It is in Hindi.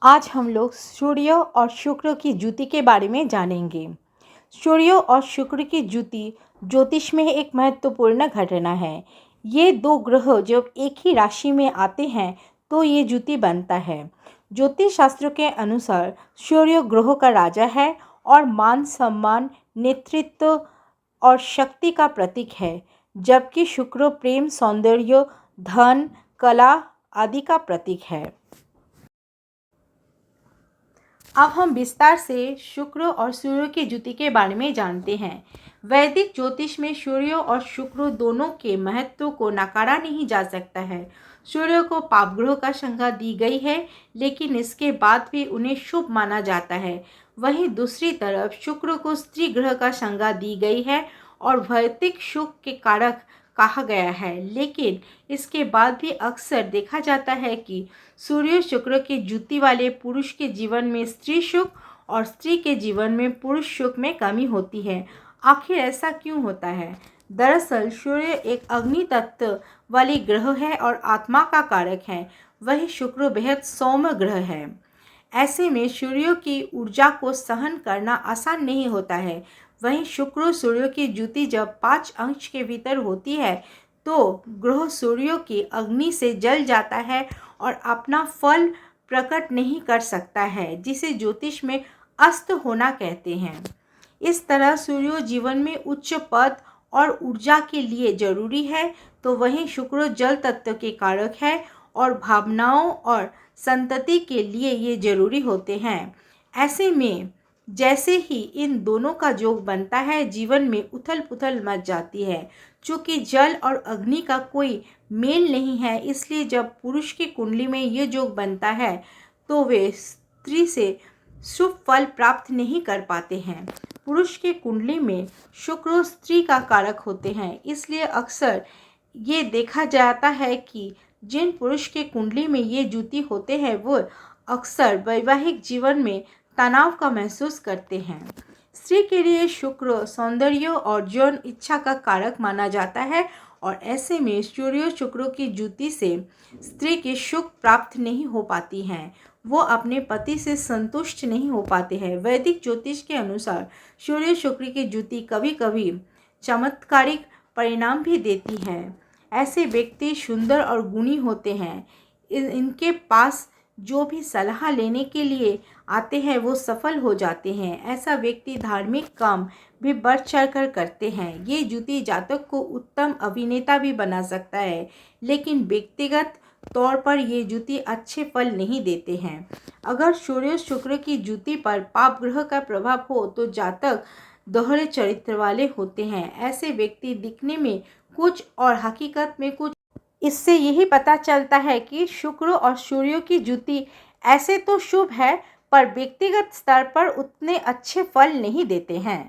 आज हम लोग सूर्य और शुक्र की जुति के बारे में जानेंगे। सूर्य और शुक्र की जुति ज्योतिष में एक महत्वपूर्ण घटना है। ये दो ग्रह जब एक ही राशि में आते हैं तो ये जुति बनता है। ज्योतिष शास्त्र के अनुसार सूर्य ग्रह का राजा है और मान सम्मान, नेतृत्व और शक्ति का प्रतीक है, जबकि शुक्र प्रेम, सौंदर्य, धन, कला आदि का प्रतीक है। अब हम विस्तार से शुक्र और सूर्य की जुति के बारे में जानते हैं। वैदिक ज्योतिष में सूर्य और शुक्र दोनों के महत्व को नकारा नहीं जा सकता है। सूर्य को पाप ग्रह का संज्ञा दी गई है, लेकिन इसके बाद भी उन्हें शुभ माना जाता है। वहीं दूसरी तरफ शुक्र को स्त्री ग्रह का संज्ञा दी गई है और भौतिक सुख के कारक कहा गया है, लेकिन इसके बाद भी अक्सर देखा जाता है कि सूर्य शुक्र की जुति वाले पुरुष के जीवन में स्त्री सुख और स्त्री के जीवन में पुरुष सुख में कमी होती है। आखिर ऐसा क्यों होता है? दरअसल सूर्य एक अग्नि तत्व वाली ग्रह है और आत्मा का कारक है, वही शुक्र बेहद सौम्य ग्रह है। ऐसे में सूर्य की ऊर्जा को सहन करना आसान नहीं होता है। वहीं शुक्र सूर्य की जुति जब 5 अंश के भीतर होती है तो ग्रह सूर्य की अग्नि से जल जाता है और अपना फल प्रकट नहीं कर सकता है, जिसे ज्योतिष में अस्त होना कहते हैं। इस तरह सूर्य जीवन में उच्च पद और ऊर्जा के लिए जरूरी है, तो वहीं शुक्र जल तत्व के कारक है और भावनाओं और संतति के लिए ये जरूरी होते हैं। ऐसे में जैसे ही इन दोनों का योग बनता है, जीवन में उथल पुथल मच जाती है। चूँकि जल और अग्नि का कोई मेल नहीं है, इसलिए जब पुरुष की कुंडली में ये योग बनता है तो वे स्त्री से शुभ फल प्राप्त नहीं कर पाते हैं। पुरुष की कुंडली में शुक्र स्त्री का कारक होते हैं, इसलिए अक्सर ये देखा जाता है कि जिन पुरुष के कुंडली में ये जुति होते हैं वो अक्सर वैवाहिक जीवन में तनाव का महसूस करते हैं। स्त्री के लिए शुक्र सौंदर्य और यौन इच्छा का कारक माना जाता है और ऐसे में सूर्य शुक्र की जुति से स्त्री की सुख प्राप्त नहीं हो पाती हैं, वो अपने पति से संतुष्ट नहीं हो पाते हैं। वैदिक ज्योतिष के अनुसार सूर्य शुक्र की जुति कभी कभी चमत्कारिक परिणाम भी देती है। ऐसे व्यक्ति सुंदर और गुणी होते हैं। इनके पास जो भी सलाह लेने के लिए आते हैं वो सफल हो जाते हैं। ऐसा व्यक्ति धार्मिक काम भी बढ़ चढ़कर करते हैं। ये जुति जातक को उत्तम अभिनेता भी बना सकता है, लेकिन व्यक्तिगत तौर पर ये जुति अच्छे फल नहीं देते हैं। अगर सूर्य शुक्र की जुति पर पाप ग्रह का प्रभाव हो तो जातक दोहरे चरित्र वाले होते हैं। ऐसे व्यक्ति दिखने में कुछ और हकीकत में कुछ। इससे यही पता चलता है कि शुक्र और सूर्य की जुति ऐसे तो शुभ है, पर व्यक्तिगत स्तर पर उतने अच्छे फल नहीं देते हैं।